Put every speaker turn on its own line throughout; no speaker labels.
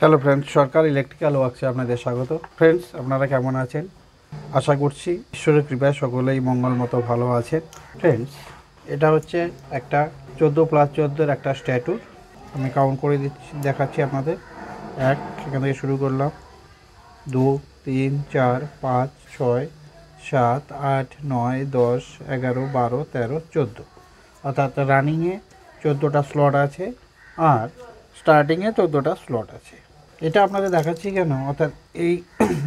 Hello friends, সরকার electrical ওয়ার্কসে আপনাদের স্বাগত। Friends, আপনারা কেমন আছেন? আশা করছি ঈশ্বরের কৃপায় সকলেই মঙ্গল মতো ভালো আছেন। ফ্রেন্ডস, এটা হচ্ছে একটা 14+14 একটা স্ট্যাটু। আমি কাউন্ট করে দেখাচ্ছি আপনাদের। 1 এখান থেকে শুরু করলাম, 2, 3, 4, 5, 6, 7, 8, 9, 10, 11, 12, 13, 14। অর্থাৎ রানিংয়ে 14টা স্লট আছে আর স্টার্টিংয়ে 14টা স্লট আছে। এটা আপনাদের দেখাচ্ছি কেন, অর্থাৎ এই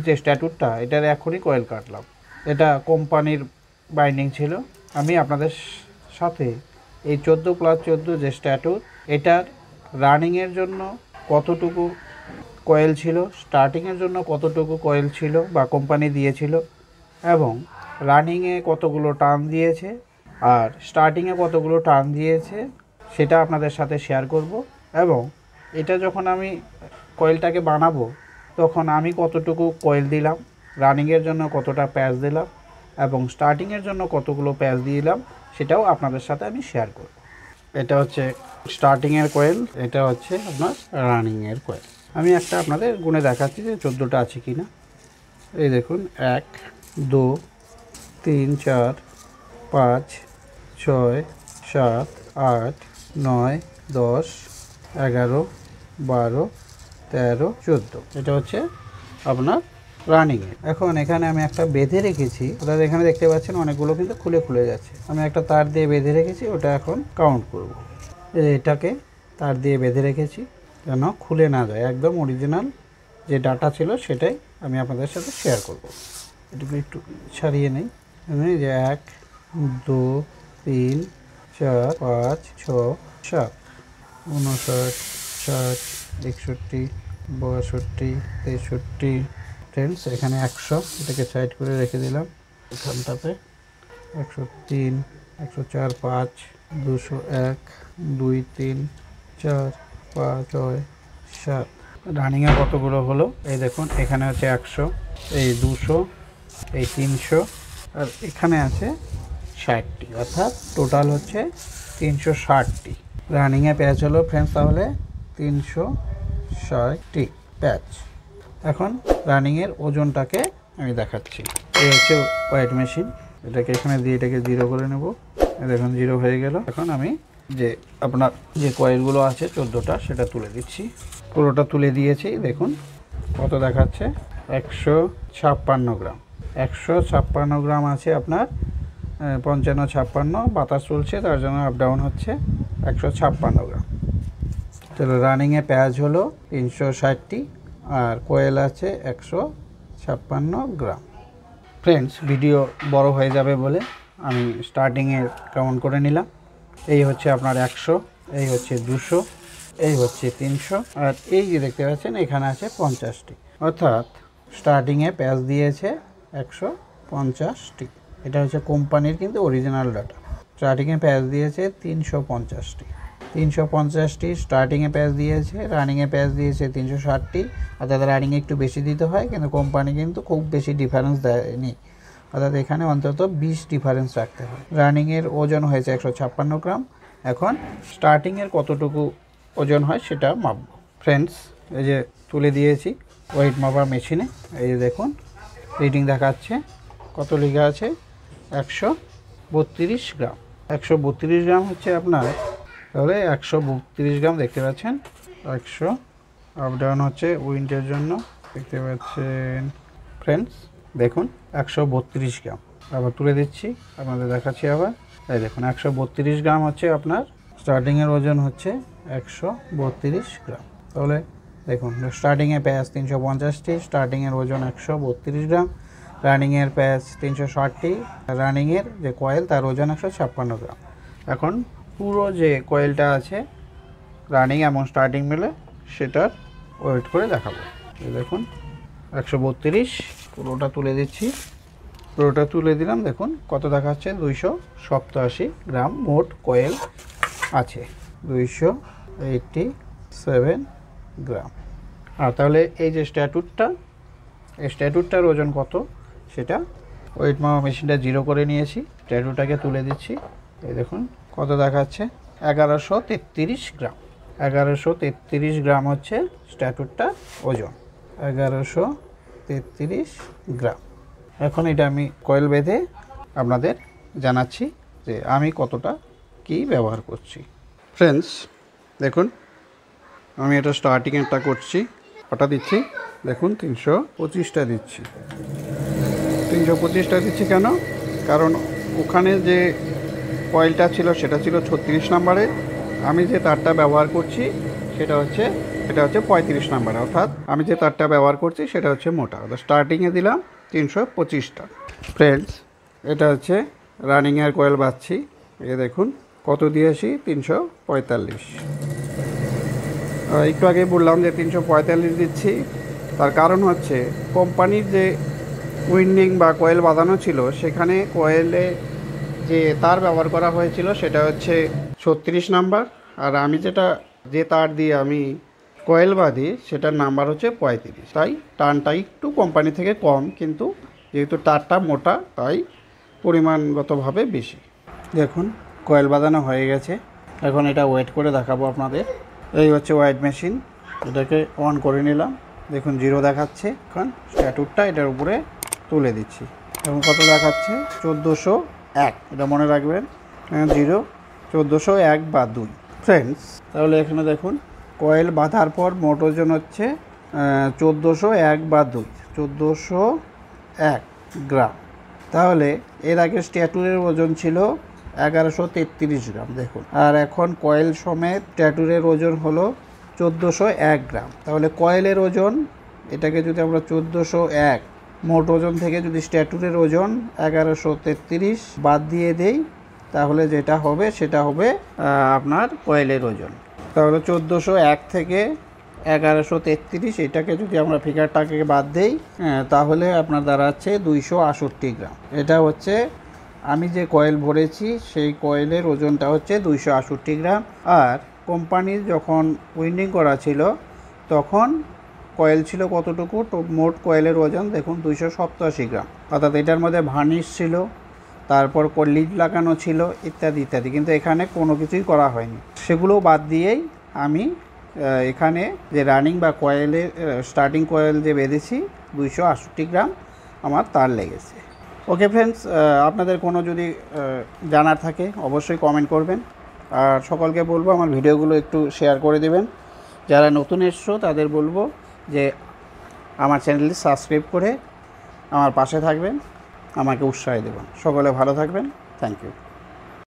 যে স্ট্যাটুটটা, এটার এখনই কয়েল কাটলাম। এটা কোম্পানির বাইন্ডিং ছিল। আমি আপনাদের সাথে এই 14+14 যে স্ট্যাটুট, এটার রানিংয়ের জন্য কতটুকু কয়েল ছিল, স্টার্টিংয়ের জন্য কতটুকু কয়েল ছিল বা কোম্পানি দিয়েছিল, এবং রানিংয়ে কতগুলো টার্ন দিয়েছে আর স্টার্টিংয়ে কতগুলো টার্ন দিয়েছে, সেটা আপনাদের সাথে শেয়ার করব। এবং এটা যখন আমি কয়েলটাকে বানাবো তখন আমি কতটুকু কয়েল দিলাম, রানিংয়ের জন্য কতটা প্যাচ দিলাম এবং স্টার্টিংয়ের জন্য কতগুলো প্যাচ দিলাম, সেটাও আপনাদের সাথে আমি শেয়ার করব। এটা হচ্ছে স্টার্টিংয়ের কয়েল, এটা হচ্ছে আপনার রানিংয়ের কয়েল। আমি একটা আপনাদের গুণে দেখাচ্ছি যে 14টা আছে কি না। এই দেখুন, 1, 2, 3, 4, 5, 6, 7, 8, 9, 10, 11, 12, 13, 14। এটা হচ্ছে আপনার রানিংয়ে। এখন এখানে আমি একটা বেঁধে রেখেছি, অর্থাৎ এখানে দেখতে পাচ্ছেন অনেকগুলো কিন্তু খুলে যাচ্ছে। আমি একটা তার দিয়ে বেঁধে রেখেছি, ওটা এখন কাউন্ট করব। এটাকে তার দিয়ে বেঁধে রেখেছি যেন খুলে না যায়। একদম অরিজিনাল যে ডাটা ছিল সেটাই আমি আপনাদের সাথে শেয়ার করব। এটুকু একটু ছাড়িয়ে নেই। আমি যে 1, 2, 3, 4, 5, 6, 7, 59, 60, 61, 62, 63। ফ্রেন্ডস, এখানে 100, এটাকে সাইড করে রেখে দিলাম। এখানটাতে 103, 104, 5, 201, 2, 3, 4, 5, 6, 7। রানিংয়ে কতগুলো হলো এই দেখুন, এখানে হচ্ছে 100, এই 200, এই 300, আর এখানে আছে 60টি, অর্থাৎ টোটাল হচ্ছে 360টি রানিংয়ে প্যাচ হলো। ফ্রেন্ডস, তাহলে 360টি প্যাচ। এখন রানিংয়ের ওজনটাকে আমি দেখাচ্ছি। এই হচ্ছে ওয়েট মেশিন, এটাকে এখানে দিয়ে এটাকে 0 করে নেব। দেখুন 0 হয়ে গেল। এখন আমি যে আপনার যে কয়েলগুলো আছে 14টা, সেটা তুলে দিচ্ছি। পুরোটা তুলে দিয়েছি। দেখুন কত দেখাচ্ছে, 156 গ্রাম। 156 গ্রাম আছে আপনার 55-56, বাতাস চলছে তার জন্য আপ ডাউন হচ্ছে 156 গ্রাম। তাহলে রানিংয়ে প্যাচ হলো 360টি আর কোয়েল আছে 156 গ্রাম। ফ্রেন্ডস, ভিডিও বড় হয়ে যাবে বলে আমি স্টার্টিংয়ে কাউন্ট করে নিলাম। এই হচ্ছে আপনার 100, এই হচ্ছে 200, এই হচ্ছে 300, আর এই যে দেখতে পাচ্ছেন এখানে আছে 50টি। অর্থাৎ স্টার্টিংয়ে প্যাচ দিয়েছে 150টি। এটা হচ্ছে কোম্পানির কিন্তু অরিজিনাল ডাটা। স্টার্টিংয়ে প্যাচ দিয়েছে 350টি। 350টি স্টার্টিংয়ে প্যাচ দিয়েছে, রানিংয়ে প্যাচ দিয়েছে 360টি। অর্থাৎ রানিংয়ে একটু বেশি দিতে হয়, কিন্তু কোম্পানি কিন্তু খুব বেশি ডিফারেন্স দেয়নি। অর্থাৎ এখানে অন্তত 20 ডিফারেন্স রাখতে হয়। রানিংয়ের ওজন হয়েছে 156 গ্রাম। এখন স্টার্টিংয়ের কতটুকু ওজন হয় সেটা মাপব। ফ্রেন্ডস, এই যে তুলে দিয়েছি ওয়েট মাপার মেশিনে। এই যে দেখুন রিডিং দেখাচ্ছে, কত লেখা আছে, 132 গ্রাম। 132 গ্রাম হচ্ছে আপনার, তাহলে 132 গ্রাম দেখতে পাচ্ছেন। 100 আপ ডাউন হচ্ছে উইন্ডের জন্য, দেখতে পাচ্ছেন। ফ্রেন্ডস, দেখুন 132 গ্রাম। আবার তুলে দিচ্ছি, আপনাদের দেখাচ্ছি আবার। এই দেখুন 132 গ্রাম হচ্ছে আপনার স্টার্টিংয়ের ওজন হচ্ছে 132 গ্রাম। তাহলে দেখুন স্টার্টিংয়ে প্যাচ 350টি, স্টার্টিংয়ের ওজন 132 গ্রাম, রানিংয়ের প্যাচ 360টি, রানিংয়ের যে কয়েল তার ওজন 156 গ্রাম। এখন পুরো যে কয়েলটা আছে রানিং এবং স্টার্টিং মিলে সেটার ওয়েট করে দেখাবো। এই দেখুন 132, পুরোটা তুলে দিচ্ছি। পুরোটা তুলে দিলাম। দেখুন কত দেখাচ্ছে, 287 গ্রাম মোট কয়েল আছে, 287 গ্রাম। আর তাহলে এই যে স্ট্যাটুটটা, এই স্ট্যাটুটটার ওজন কত সেটা ওয়েট মাপা মেশিনটা 0 করে নিয়েছি। স্ট্যাটুটটাকে তুলে দিচ্ছি। এই দেখুন কত দেখাচ্ছে, 1133 গ্রাম। 1133 গ্রাম হচ্ছে স্ট্যাটুরটা ওজন, 1133 গ্রাম। এখন এটা আমি কয়েল বেঁধে আপনাদের জানাচ্ছি যে আমি কতটা কি ব্যবহার করছি। ফ্রেন্ডস দেখুন, আমি এটা স্টার্টিংটা করছি, কটা দিচ্ছি দেখুন, 325টা দিচ্ছি। 325টা দিচ্ছি কেন? কারণ ওখানে যে কয়েলটা ছিল সেটা ছিল 36 নাম্বারের, আমি যে তারটা ব্যবহার করছি সেটা হচ্ছে 35 নাম্বার, অর্থাৎ আমি যে তারটা ব্যবহার করছি সেটা হচ্ছে মোটা। স্টার্টিংয়ে দিলাম 325টা। ফ্রেন্ডস এটা হচ্ছে রানিংয়ের কয়েল বাঁধছি, এ দেখুন কত দিয়েছি, 345। একটু আগে বললাম যে 345 দিচ্ছি, তার কারণ হচ্ছে কোম্পানির যে উইন্ডিং বা কয়েল বাঁধানো ছিল সেখানে কয়েলে যে তার ব্যবহার করা হয়েছিল সেটা হচ্ছে 36 নাম্বার, আর আমি যে তার দিয়ে আমি কয়েল বাঁধি সেটার নাম্বার হচ্ছে 35। তাই টানটা একটু কোম্পানি থেকে কম, কিন্তু যেহেতু তারটা মোটা তাই পরিমাণগতভাবে বেশি। দেখুন কয়েল বাঁধানো হয়ে গেছে, এখন এটা ওয়েট করে দেখাবো আপনাদের। এই হচ্ছে ওয়েট মেশিন, এটাকে অন করে নিলাম, দেখুন 0 দেখাচ্ছে। এখন স্ট্যাটুরটা এটার উপরে তুলে দিচ্ছি, এখন কত দেখাচ্ছে, 1401। এটা মনে রাখবেন, 0 1401 বা 2। ফ্রেন্ডস তাহলে এখানে দেখুন কয়েল বাঁধার পর মোট ওজন হচ্ছে 1401 বা 2, 1401 গ্রাম। তাহলে এর আগে স্ট্যাটুরের ওজন ছিল 1133 গ্রাম দেখুন, আর এখন কয়েল সমেত স্ট্যাটুরের ওজন হলো 1401 গ্রাম। তাহলে কয়েলের ওজন, এটাকে যদি আমরা 1401 মোট ওজন থেকে যদি স্ট্যাটুরের ওজন 1133 বাদ দিয়ে দেই, তাহলে যেটা হবে সেটা হবে আপনার কয়েলের ওজন। তাহলে 1401 থেকে 1133, এটাকে যদি আমরা ফিগারটাকে বাদ দেই তাহলে আপনার দাঁড়াচ্ছে 268 গ্রাম। এটা হচ্ছে আমি যে কয়েল ভরেছি সেই কয়েলের ওজনটা হচ্ছে 268 গ্রাম। আর কোম্পানির যখন উইন্ডিং করা ছিল তখন কয়েল ছিল কতটুকু, তো মোট কয়েলের ওজন দেখুন 287 গ্রাম, অর্থাৎ এটার মধ্যে ভার্নিশ ছিল, তারপর লিড লাগানো ছিল, ইত্যাদি ইত্যাদি, কিন্তু এখানে কোনো কিছুই করা হয়নি। সেগুলো বাদ দিয়েই আমি এখানে যে রানিং বা কয়েলের স্টার্টিং কয়েল যে বেঁধেছি 268 গ্রাম আমার তার লেগেছে। ওকে ফ্রেন্ডস, আপনাদের কোনো যদি জানার থাকে অবশ্যই কমেন্ট করবেন, আর সকলকে বলবো আমার ভিডিওগুলো একটু শেয়ার করে দেবেন। যারা নতুন এসছো তাদের বলবো যে আমার চ্যানেলটি সাবস্ক্রাইব করে আমার পাশে থাকবেন, আমাকে উৎসাহ দেবেন। সকলে ভালো থাকবেন, থ্যাংক ইউ।